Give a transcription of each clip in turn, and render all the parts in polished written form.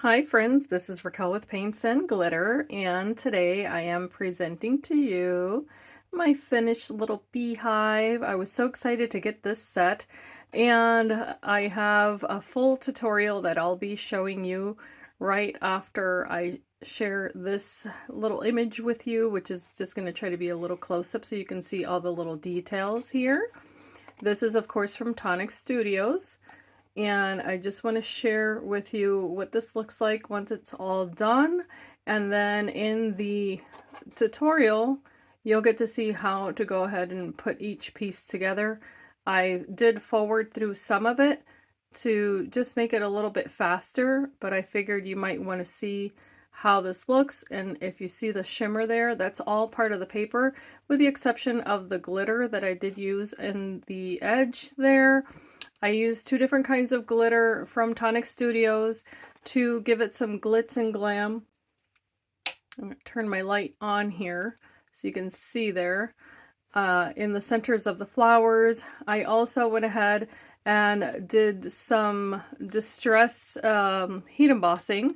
Hi friends, this is Raquel with Paints and Glitter, and today I am presenting to you my finished little beehive. I was so excited to get this set, and I have a full tutorial that I'll be showing you right after I share this little image with you, which is just going to try to be a little close-up so you can see all the little details here. This is of course from Tonic Studios. And I just want to share with you what this looks like once it's all done. And then in the tutorial, you'll get to see how to go ahead and put each piece together. I did forward through some of it to just make it a little bit faster, but I figured you might want to see how this looks. And if you see the shimmer there, that's all part of the paper, with the exception of the glitter that I did use in the edge there. I used two different kinds of glitter from Tonic Studios to give it some glitz and glam. I'm going to turn my light on here so you can see there in the centers of the flowers. I also went ahead and did some distress heat embossing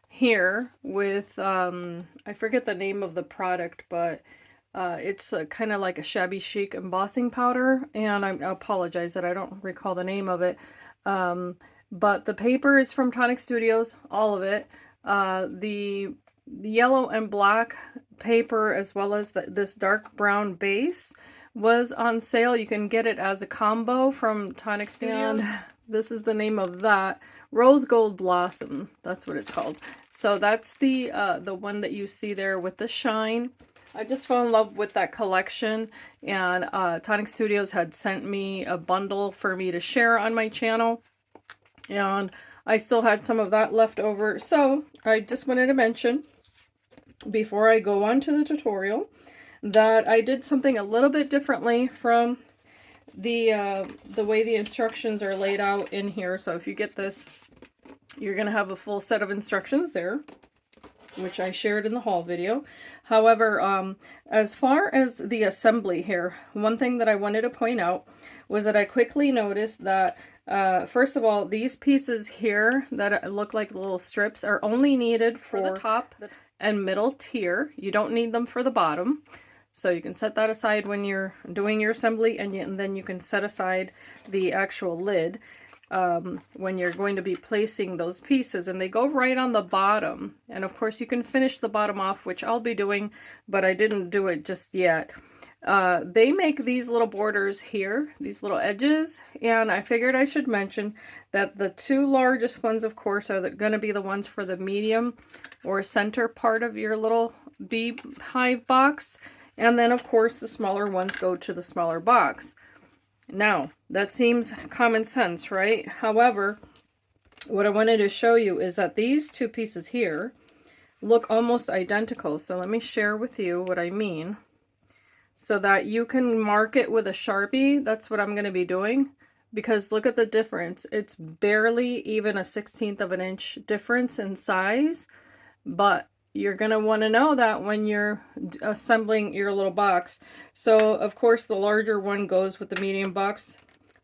here with, I forget the name of the product, but it's kind of like a shabby chic embossing powder, and I apologize that I don't recall the name of it. But the paper is from Tonic Studios, all of it. The yellow and black paper, as well as this dark brown base, was on sale. You can get it as a combo from Tonic Studios. And this is the name of that. Rose Gold Blossom, that's what it's called. So that's the one that you see there with the shine. I just fell in love with that collection, and Tonic Studios had sent me a bundle for me to share on my channel, and I still had some of that left over. So I just wanted to mention, before I go on to the tutorial, that I did something a little bit differently from the way the instructions are laid out in here. So if you get this, you're going to have a full set of instructions there, which I shared in the haul video. However, as far as the assembly here, one thing that I wanted to point out was that I quickly noticed that, first of all, these pieces here that look like little strips are only needed for the top and middle tier. You don't need them for the bottom. So you can set that aside when you're doing your assembly, and then you can set aside the actual lid when you're going to be placing those pieces, and they go right on the bottom. And of course you can finish the bottom off, which I'll be doing, but I didn't do it just yet. They make these little borders here, these little edges, and I figured I should mention that the two largest ones, of course, are going to be the ones for the medium or center part of your little beehive box, and then of course the smaller ones go to the smaller box. Now, that seems common sense, right? However, what I wanted to show you is that these two pieces here look almost identical. So let me share with you what I mean, so that you can mark it with a Sharpie. That's what I'm going to be doing, because look at the difference. It's barely even a 1/16 of an inch difference in size, but you're going to want to know that when you're assembling your little box. So of course the larger one goes with the medium box,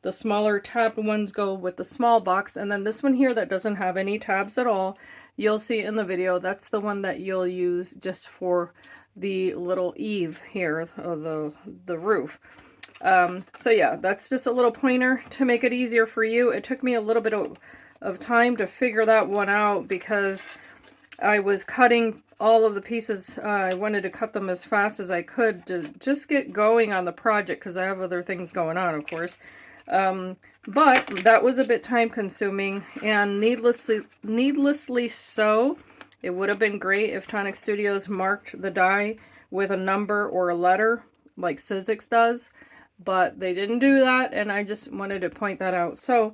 the smaller tab ones go with the small box, and then this one here that doesn't have any tabs at all, you'll see in the video, that's the one that you'll use just for the little eave here, the roof. So yeah, that's just a little pointer to make it easier for you. It took me a little bit of time to figure that one out, because I was cutting all of the pieces. I wanted to cut them as fast as I could to just get going on the project, because I have other things going on, of course. But that was a bit time consuming, and needlessly so. It would have been great if Tonic Studios marked the die with a number or a letter like Sizzix does, but they didn't do that, and I just wanted to point that out. So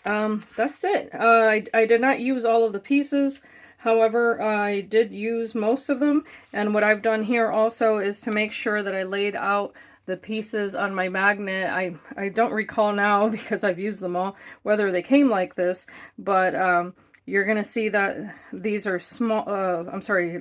that's it. I did not use all of the pieces. However, I did use most of them, and what I've done here also is to make sure that I laid out the pieces on my magnet. I don't recall now, because I've used them all, whether they came like this, but you're going to see that these are small,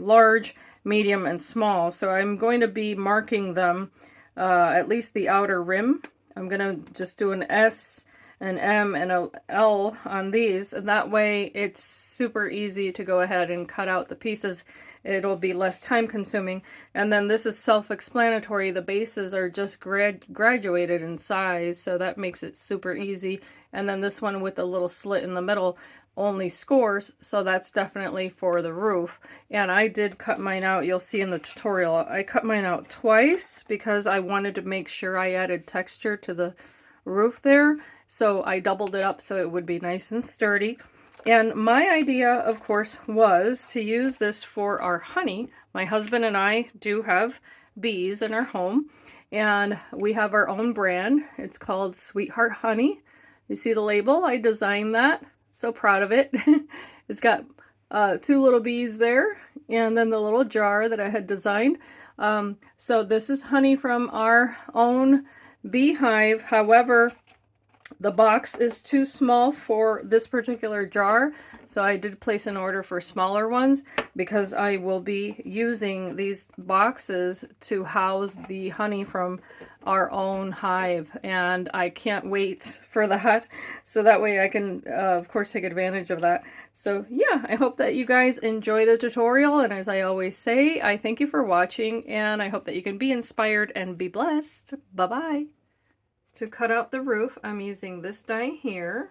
large, medium, and small. So I'm going to be marking them, at least the outer rim. I'm going to just do an S an M and a L on these, and that way it's super easy to go ahead and cut out the pieces. It'll be less time consuming. And then this is self-explanatory. The bases are just graduated in size, so that makes it super easy. And then this one with the little slit in the middle only scores, so that's definitely for the roof. And I did cut mine out. You'll see in the tutorial, I cut mine out twice because I wanted to make sure I added texture to the roof there. So I doubled it up so it would be nice and sturdy. And my idea, of course, was to use this for our honey. My husband and I do have bees in our home, and we have our own brand. It's called Sweetheart Honey. You see the label? I designed that. So proud of it. It's got 2 little bees there, and then the little jar that I had designed. So this is honey from our own beehive. However, the box is too small for this particular jar, so I did place an order for smaller ones because I will be using these boxes to house the honey from our own hive, and I can't wait for that, so that way I can of course take advantage of that. So yeah, I hope that you guys enjoy the tutorial, and as I always say, I thank you for watching, and I hope that you can be inspired and be blessed. Bye-bye. To cut out the roof, I'm using this die here,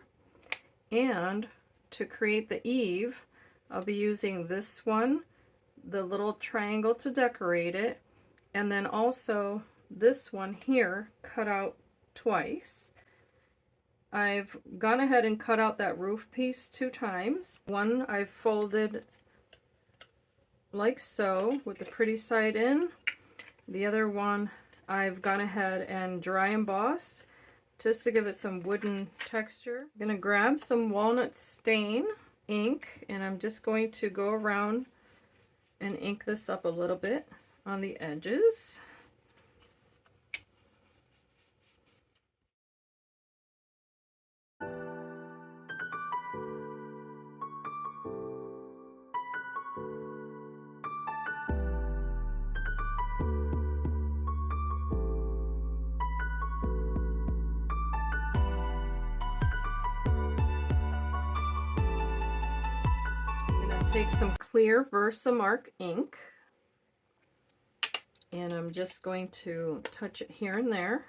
and to create the eave, I'll be using this one, the little triangle to decorate it, and then also this one here, cut out twice. I've gone ahead and cut out that roof piece 2 times. One I've folded like so with the pretty side in. The other one I've gone ahead and dry embossed just to give it some wooden texture. I'm gonna grab some walnut stain ink, and I'm just going to go around and ink this up a little bit on the edges. Take some clear Versamark ink, and I'm just going to touch it here and there.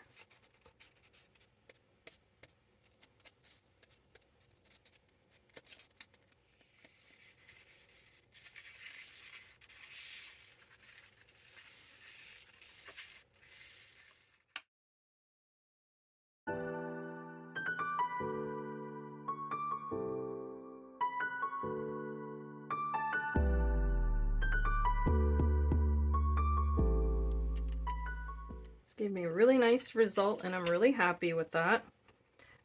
Gave me a really nice result, and I'm really happy with that.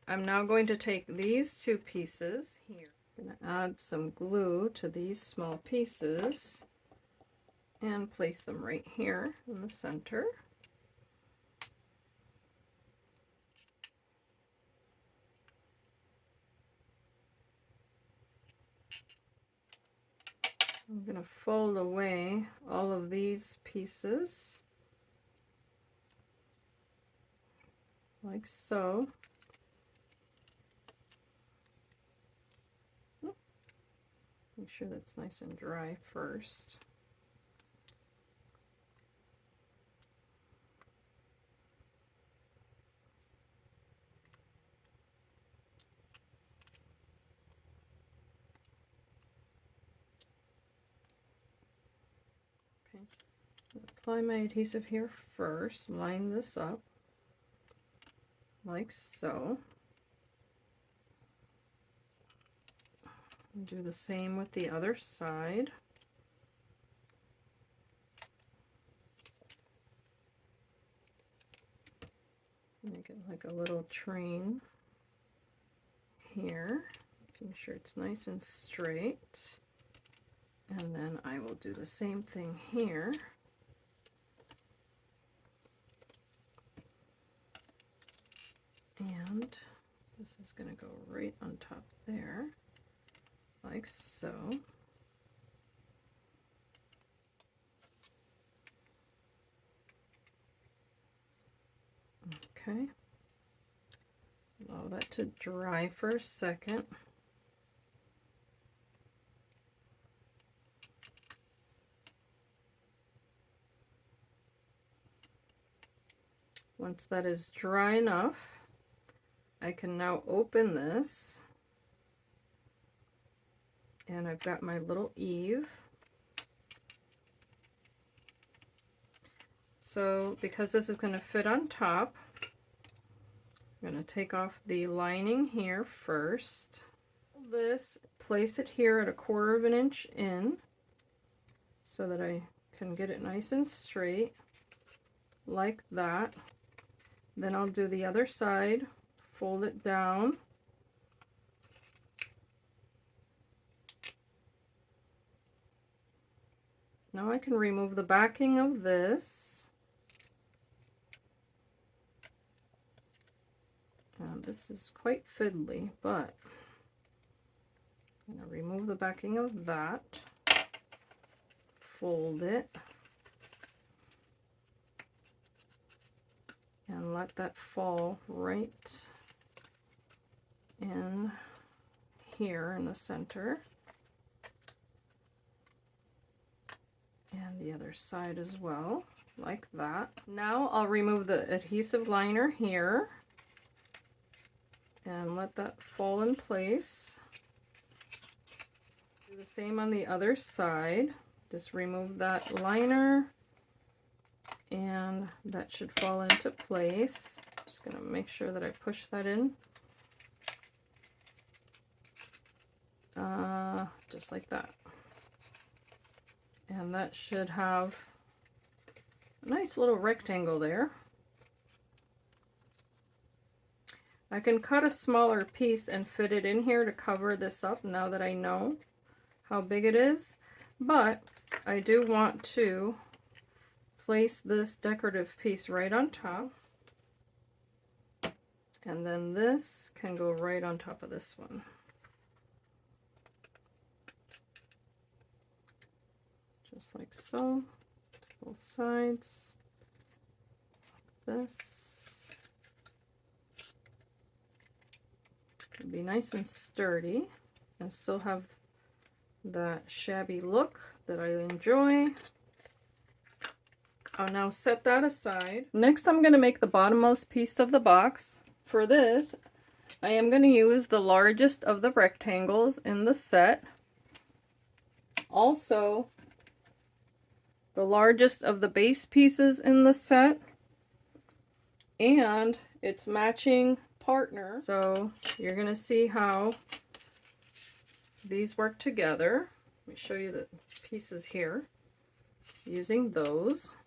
I'm now going to take these 2 pieces here. I'm going to add some glue to these small pieces and place them right here in the center. I'm going to fold away all of these pieces like so. Make sure that's nice and dry first. Okay. Apply my adhesive here first, line this up like so. And do the same with the other side. Make it like a little train here, making sure it's nice and straight. And then I will do the same thing here. And this is going to go right on top there, like so. Okay. Allow that to dry for a second. Once that is dry enough, I can now open this, and I've got my little Eve. So because this is going to fit on top, I'm going to take off the lining here first. This, place it here at 1/4 of an inch in so that I can get it nice and straight like that. Then I'll do the other side, fold it down. Now I can remove the backing of this. This is quite fiddly, but I'm going to remove the backing of that, fold it, and let that fall right in here in the center. And the other side as well, like that. Now I'll remove the adhesive liner here and let that fall in place. Do the same on the other side. Just remove that liner and that should fall into place. Just going to make sure that I push that in. Just like that. And that should have a nice little rectangle there. I can cut a smaller piece and fit it in here to cover this up now that I know how big it is, but I do want to place this decorative piece right on top, and then this can go right on top of this one. Just like so, both sides, like this. It'll be nice and sturdy and still have that shabby look that I enjoy. I'll now set that aside. Next, I'm going to make the bottommost piece of the box. For this, I am going to use the largest of the rectangles in the set. Also, the largest of the base pieces in the set, and its matching partner. So you're going to see how these work together. Let me show you the pieces here using those.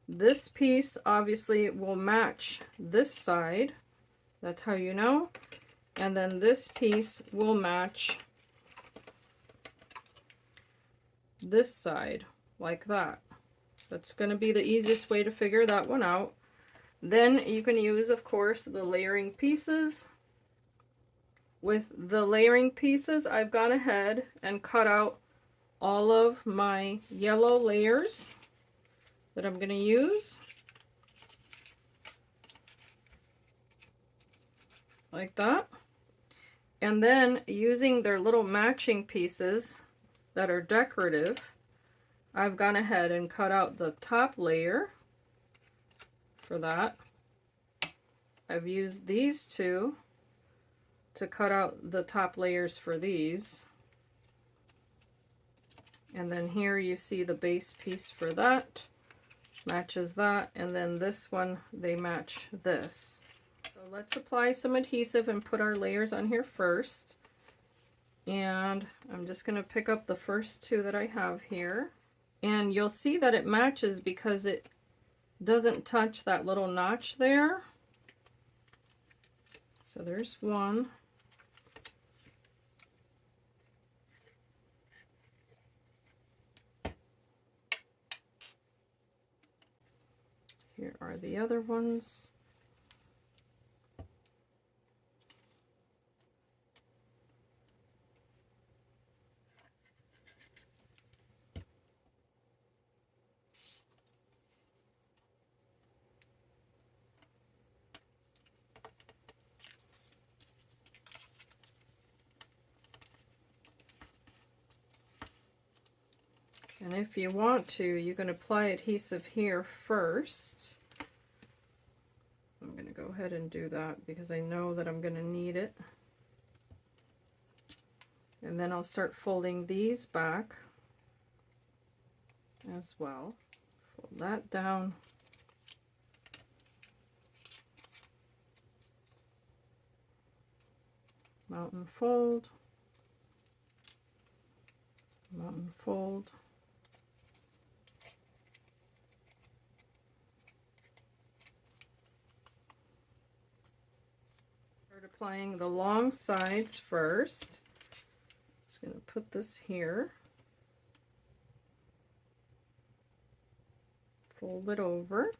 This piece obviously will match this side. That's how you know. And then this piece will match this side, like that. That's going to be the easiest way to figure that one out. Then you can use, of course, the layering pieces. With the layering pieces, I've gone ahead and cut out all of my yellow layers that I'm going to use. Like that. And then using their little matching pieces that are decorative, I've gone ahead and cut out the top layer for that. I've used these two to cut out the top layers for these. And then here you see the base piece for that. Matches that. And then this one, they match this. So let's apply some adhesive and put our layers on here first. And I'm just going to pick up the first two that I have here. And you'll see that it matches because it doesn't touch that little notch there. So there's one. Here are the other ones. And if you want to, you can apply adhesive here first. I'm going to go ahead and do that because I know that I'm going to need it. And then I'll start folding these back as well. Fold that down. Mountain fold. Mountain fold. Start applying the long sides first. Just going to put this here. Fold it over.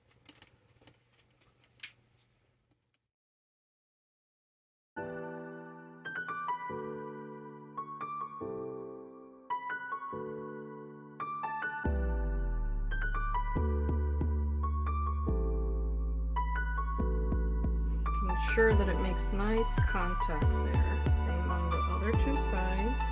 Making sure that it makes nice contact there. Same on the other two sides.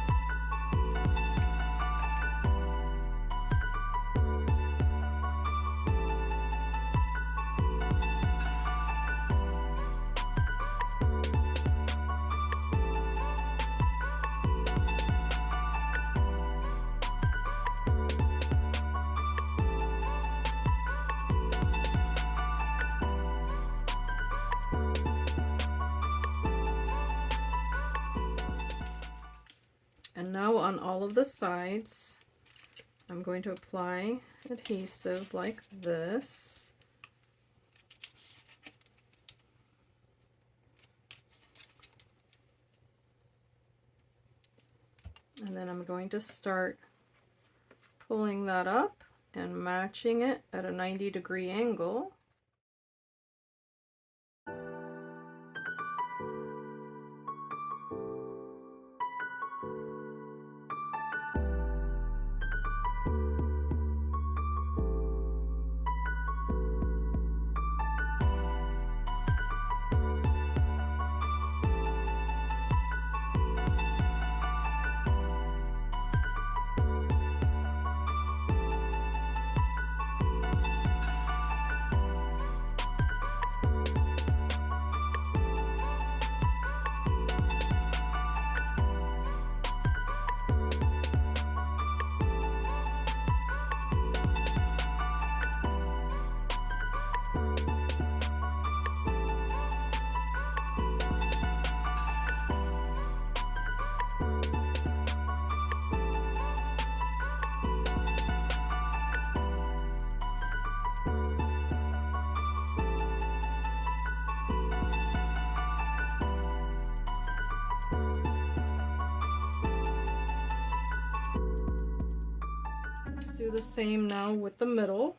And now on all of the sides, I'm going to apply adhesive like this. And then I'm going to start pulling that up and matching it at a 90-degree angle. Do the same now with the middle.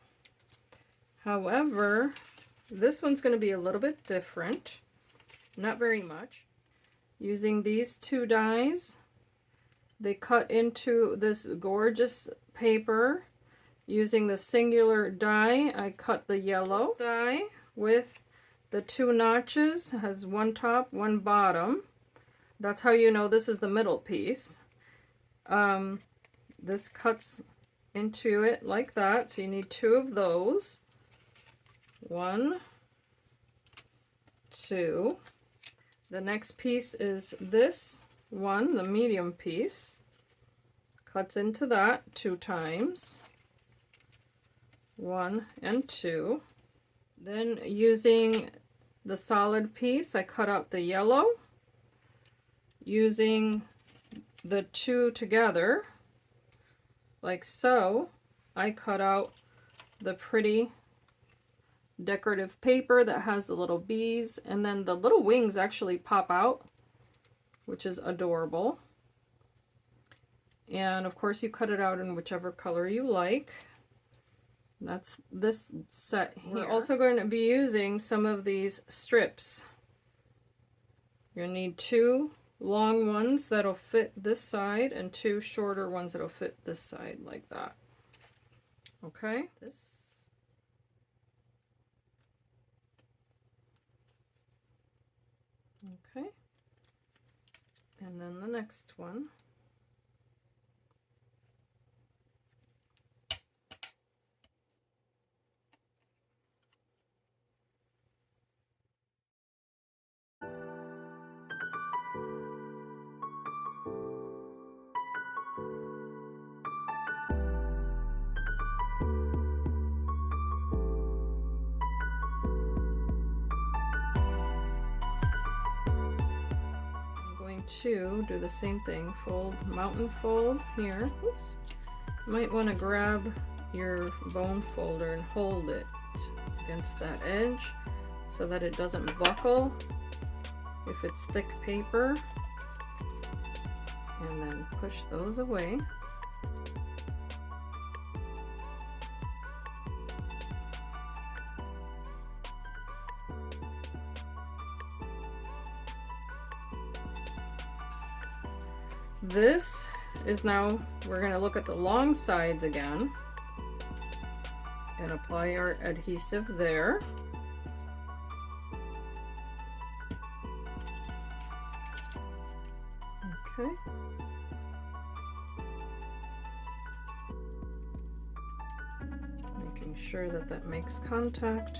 However, this one's going to be a little bit different, not very much. Using these two dies, they cut into this gorgeous paper. Using the singular die, I cut the yellow die with the two notches, has one top, one bottom. That's how you know this is the middle piece. This cuts into it like that, so you need two of those. 1, 2. The next piece is this one, the medium piece. Cuts into that 2 times. 1 and 2. Then using the solid piece, I cut out the yellow. Using the two together, like so, I cut out the pretty decorative paper that has the little bees, and then the little wings actually pop out, which is adorable. And of course you cut it out in whichever color you like. That's this set here. We're also going to be using some of these strips. You're going to need 2 long ones that'll fit this side and 2 shorter ones that'll fit this side, like that. Okay, this. Okay, and then the next one. going to do the same thing. Fold, mountain fold here. Oops. You might want to grab your bone folder and hold it against that edge so that it doesn't buckle if it's thick paper. And then push those away. This is now, we're going to look at the long sides again and apply our adhesive there. Okay. Making sure that that makes contact.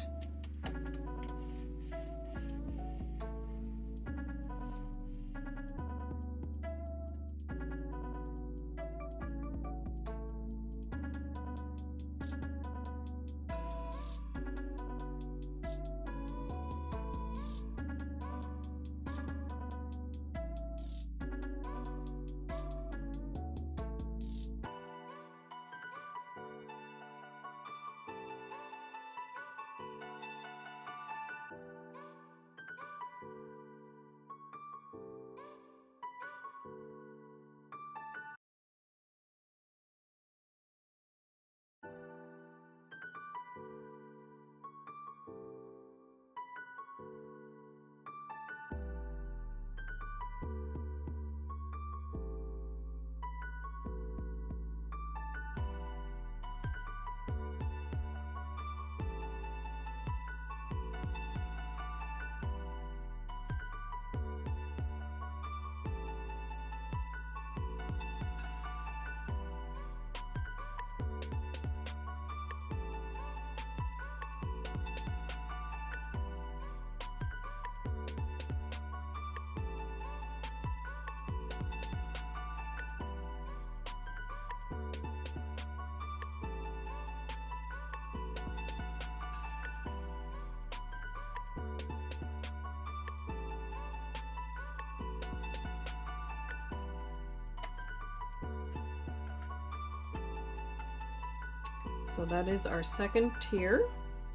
So that is our second tier.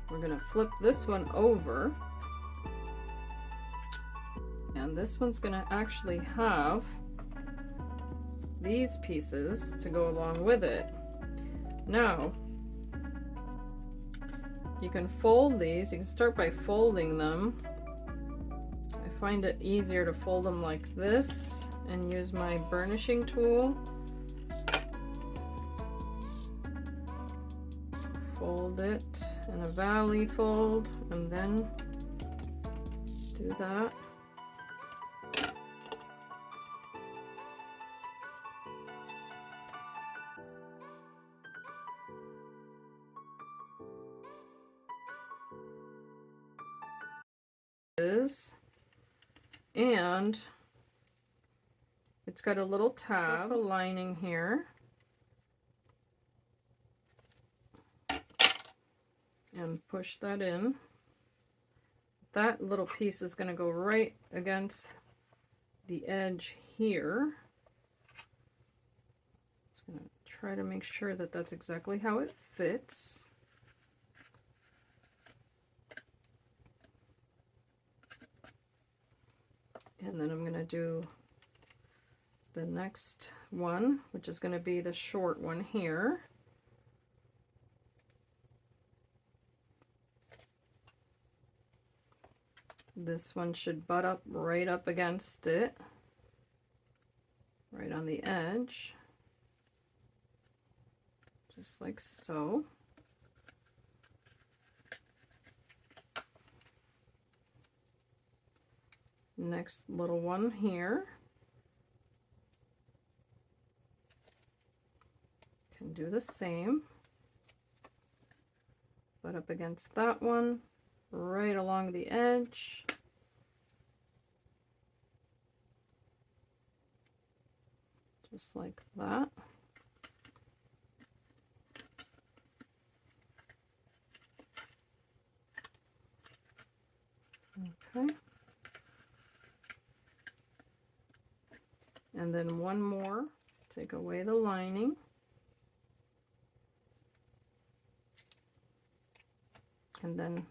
We're going to flip this one over. And this one's going to actually have these pieces to go along with it. Now, you can fold these. You can start by folding them. I find it easier to fold them like this and use my burnishing tool. Fold it in a valley fold and then do that. And it's got a little tab, a lining here. And push that in. That little piece is going to go right against the edge here. Just going to try to make sure that that's exactly how it fits. And then I'm going to do the next one, which is going to be the short one here. This one should butt up right up against it, right on the edge, just like so. Next little one here. Can do the same. Butt up against that one, right along the edge. Just like that. Okay. And then one more, take away the lining. And then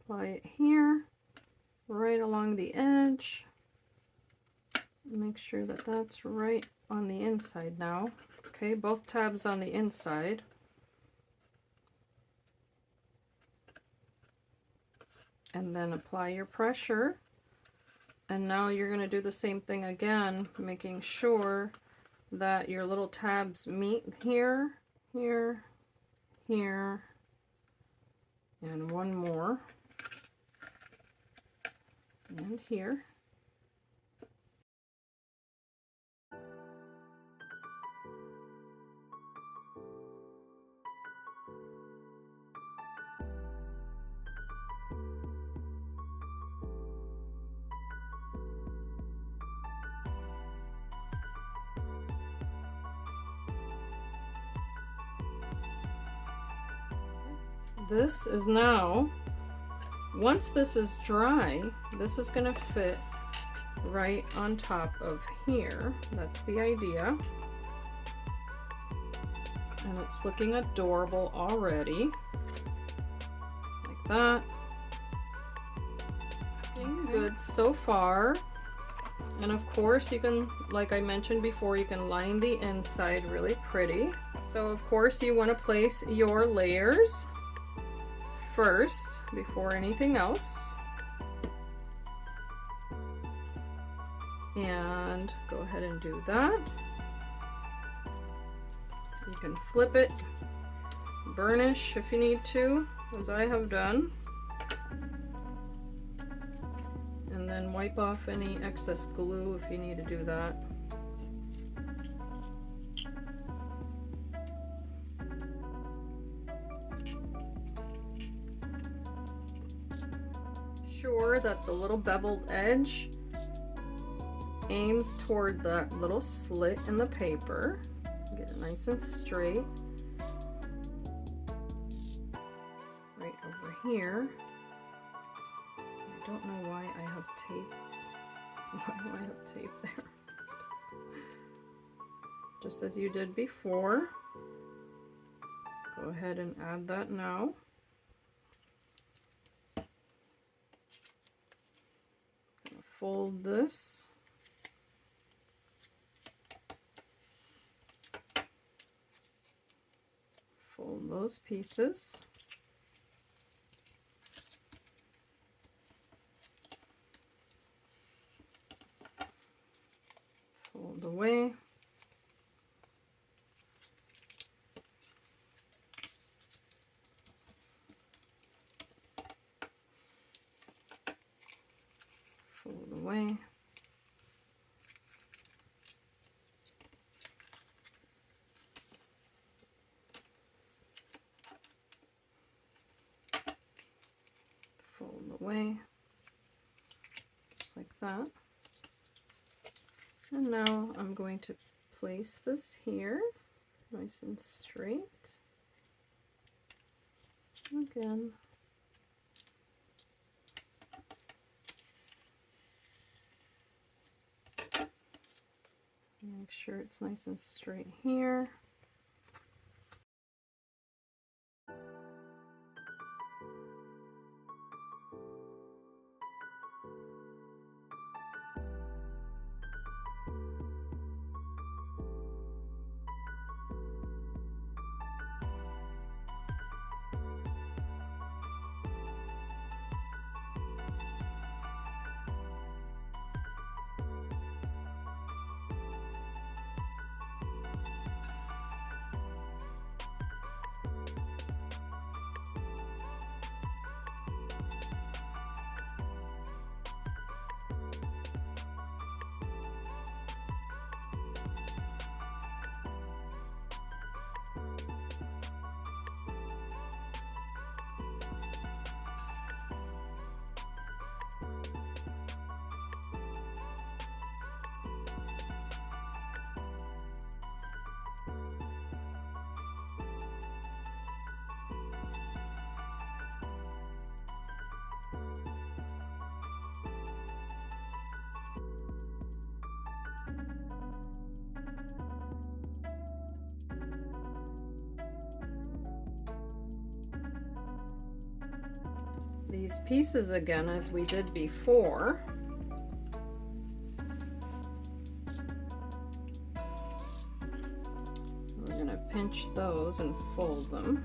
apply it here, right along the edge. Make sure that that's right on the inside now. Okay, both tabs on the inside. And then apply your pressure. And now you're going to do the same thing again, making sure that your little tabs meet here, here, here, and one more, and here. This is now, once this is dry, this is going to fit right on top of here. That's the idea. And it's looking adorable already. Like that. Looking good so far. And of course you can, like I mentioned before, you can line the inside really pretty. So of course you want to place your layers first before anything else. And go ahead and do that. You can flip it, burnish if you need to, as I have done. And then wipe off any excess glue if you need to do that. Sure that the little beveled edge aims toward that little slit in the paper. Get it nice and straight. Right over here. I don't know why I have tape. Why do I have tape there? Just as you did before. Go ahead and add that now. Fold this. Fold those pieces. Fold away. Fold away. Fold away. Just like that. And now I'm going to place this here, nice and straight. Again. Make sure it's nice and straight here. these pieces again as we did before. We're going to pinch those and fold them.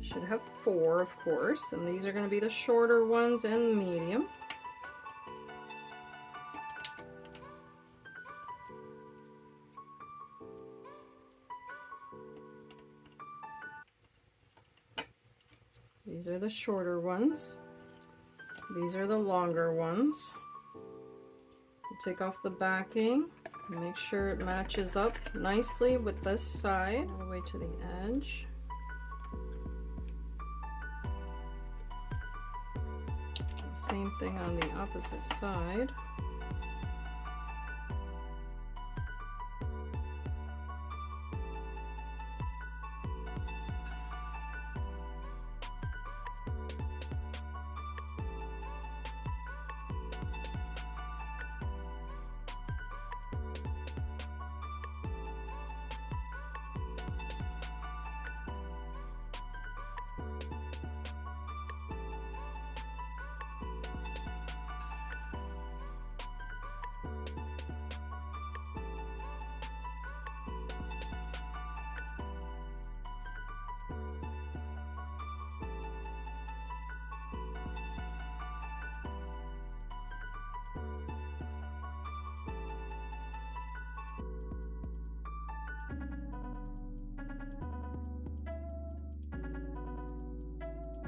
Should have 4, of course, and these are going to be the shorter ones and medium. These are the shorter ones. These are the longer ones. You take off the backing and make sure it matches up nicely with this side all the way to the edge. Same thing on the opposite side.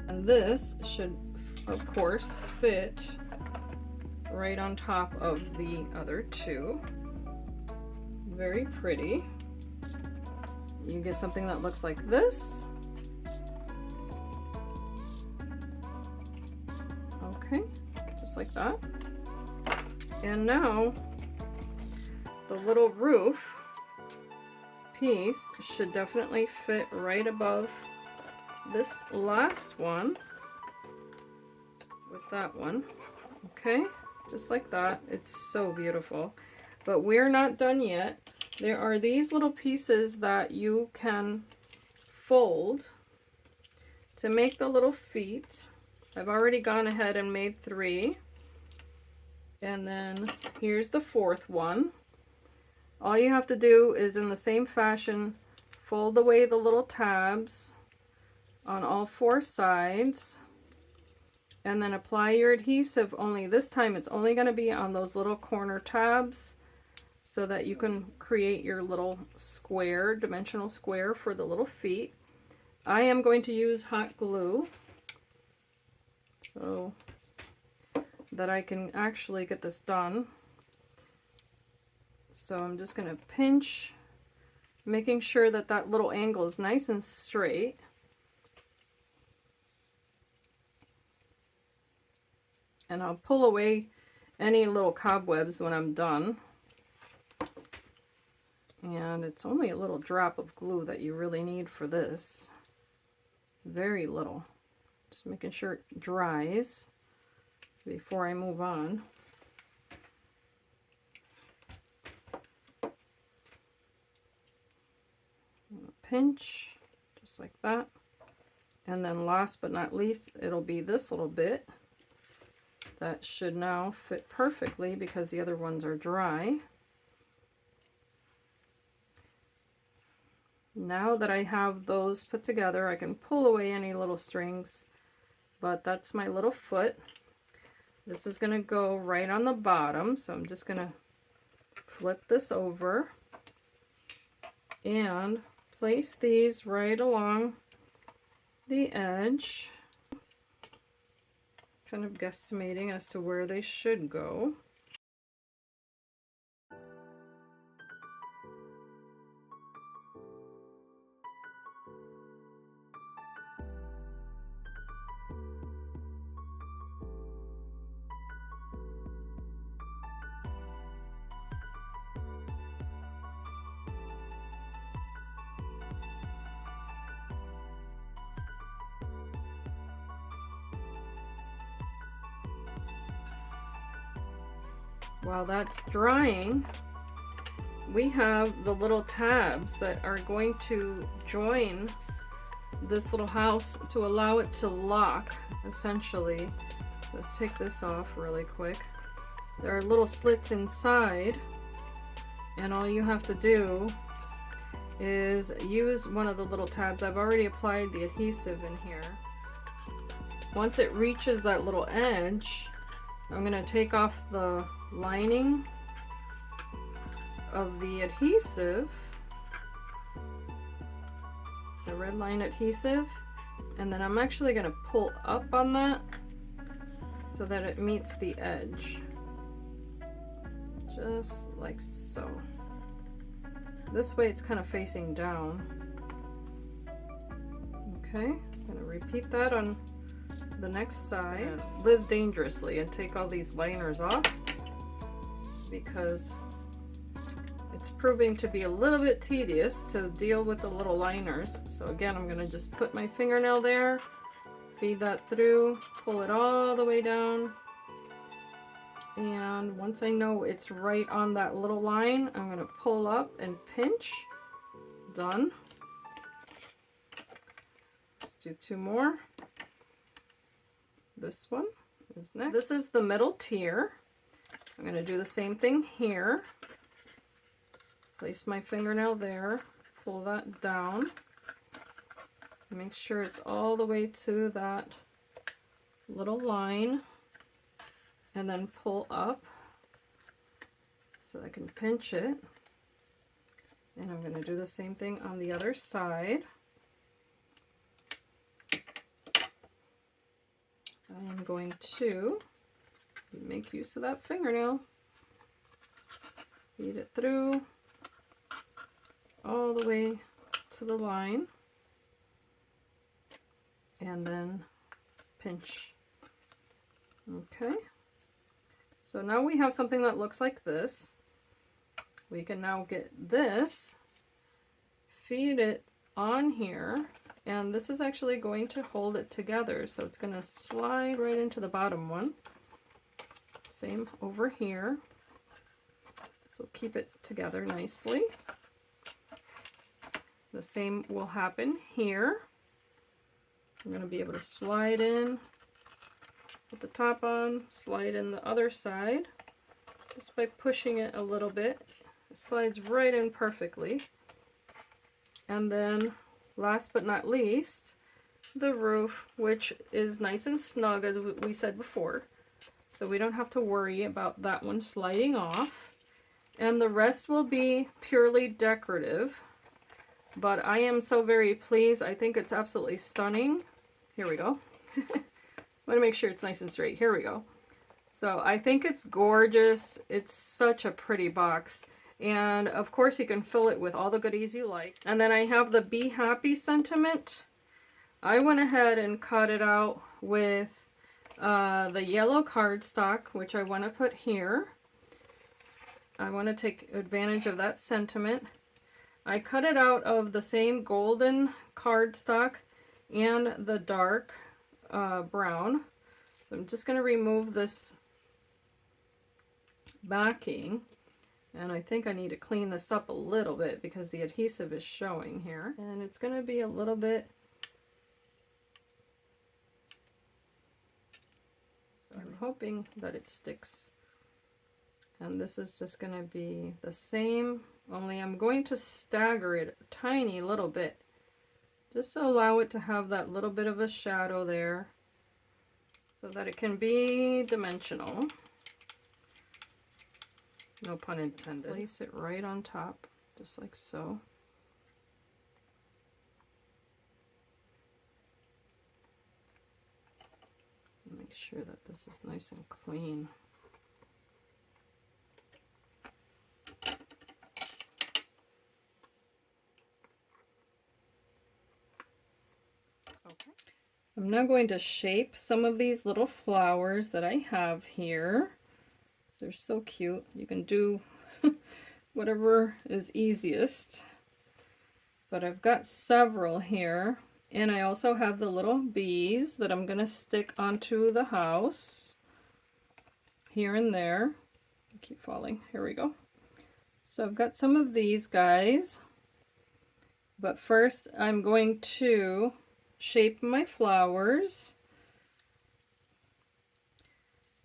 And this should, of course, fit right on top of the other two. Very pretty. You get something that looks like this. Okay, just like that. And now the little roof piece should definitely fit right above this last one with that one. Okay, just like that. It's so beautiful. But we're not done yet. There are these little pieces that you can fold to make the little feet. I've already gone ahead and made 3. And then here's the 4th one. All you have to do is, in the same fashion, fold away the little tabs on all 4 sides, and then apply your adhesive. Only this time it's only going to be on those little corner tabs, so that you can create your little square, dimensional square for the little feet. I am going to use hot glue so that I can actually get this done. So I'm just going to pinch, making sure that that little angle is nice and straight. And I'll pull away any little cobwebs when I'm done. And it's only a little drop of glue that you really need for this. Very little. Just making sure it dries before I move on. Pinch, just like that. And then last but not least, it'll be this little bit. That should now fit perfectly because the other ones are dry. Now that I have those put together, I can pull away any little strings, but that's my little foot. This is going to go right on the bottom, so I'm just going to flip this over and place these right along the edge. Kind of guesstimating as to where they should go. While that's drying, we have the little tabs that are going to join this little house to allow it to lock, essentially. So let's take this off really quick. There are little slits inside, and all you have to do is use one of the little tabs. I've already applied the adhesive in here. Once it reaches that little edge, I'm going to take off the lining of the adhesive, the red line adhesive, and then I'm actually going to pull up on that so that it meets the edge, just like so. This way it's kind of facing down. Okay, I'm going to repeat that on the next side. Live dangerously and take all these liners off, because it's proving to be a little bit tedious to deal with the little liners. So again, I'm going to just put my fingernail there, feed that through, pull it all the way down, and once I know it's right on that little line, I'm going to pull up and pinch. Done. Let's do two more. This one is next. This is the middle tier. I'm going to do the same thing here. Place my fingernail there, pull that down, make sure it's all the way to that little line, and then pull up so I can pinch it. And I'm going to do the same thing on the other side. I'm going to make use of that fingernail, feed it through all the way to the line, and then pinch. Okay, so now we have something that looks like this. We can now get this, feed it on here, and this is actually going to hold it together, so it's going to slide right into the bottom one. Same over here, so keep it together nicely. The same will happen here. I'm going to be able to slide in, put the top on, slide in the other side, just by pushing it a little bit. It slides right in perfectly. And then, last but not least, the roof, which is nice and snug, as we said before. So we don't have to worry about that one sliding off. And the rest will be purely decorative. But I am so very pleased. I think it's absolutely stunning. Here we go. I want to make sure it's nice and straight. Here we go. So I think it's gorgeous. It's such a pretty box. And of course you can fill it with all the goodies you like. And then I have the Be Happy sentiment. I went ahead and cut it out with the yellow cardstock, which I want to put here. I want to take advantage of that sentiment. I cut it out of the same golden cardstock and the dark brown. So I'm just going to remove this backing, and I think I need to clean this up a little bit because the adhesive is showing here, and it's going to be a little bit, so I'm hoping that it sticks. And this is just going to be the same, only I'm going to stagger it a tiny little bit just to allow it to have that little bit of a shadow there so that it can be dimensional. No pun intended. Place it right on top, just like so. Make sure that this is nice and clean. Okay. I'm now going to shape some of these little flowers that I have here. They're so cute. You can do whatever is easiest. But I've got several here. And I also have the little bees that I'm going to stick onto the house here and there. I keep falling. Here we go. So I've got some of these guys, but first I'm going to shape my flowers,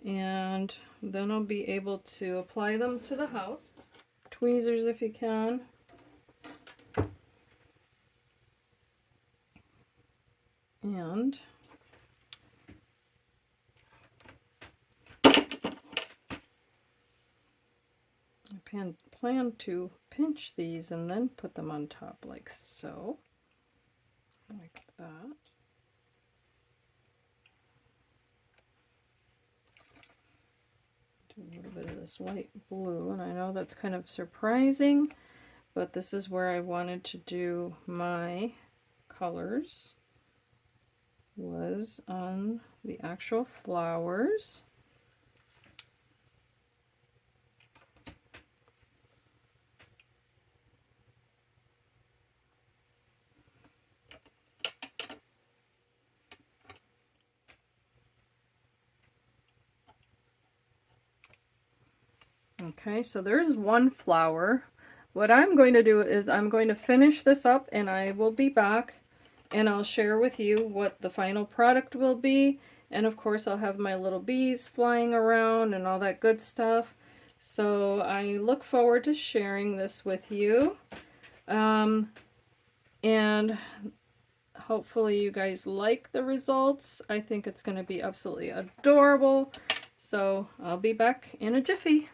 and then I'll be able to apply them to the house. Tweezers if you can. And I plan to pinch these and then put them on top like so. Like that. Do a little bit of this light blue, and I know that's kind of surprising, but this is where I wanted to do my colors, was on the actual flowers. Okay, so there's one flower. What I'm going to do is I'm going to finish this up, and I will be back and I'll share with you what the final product will be. And of course I'll have my little bees flying around and all that good stuff. So I look forward to sharing this with you. And hopefully you guys like the results. I think it's going to be absolutely adorable. So I'll be back in a jiffy.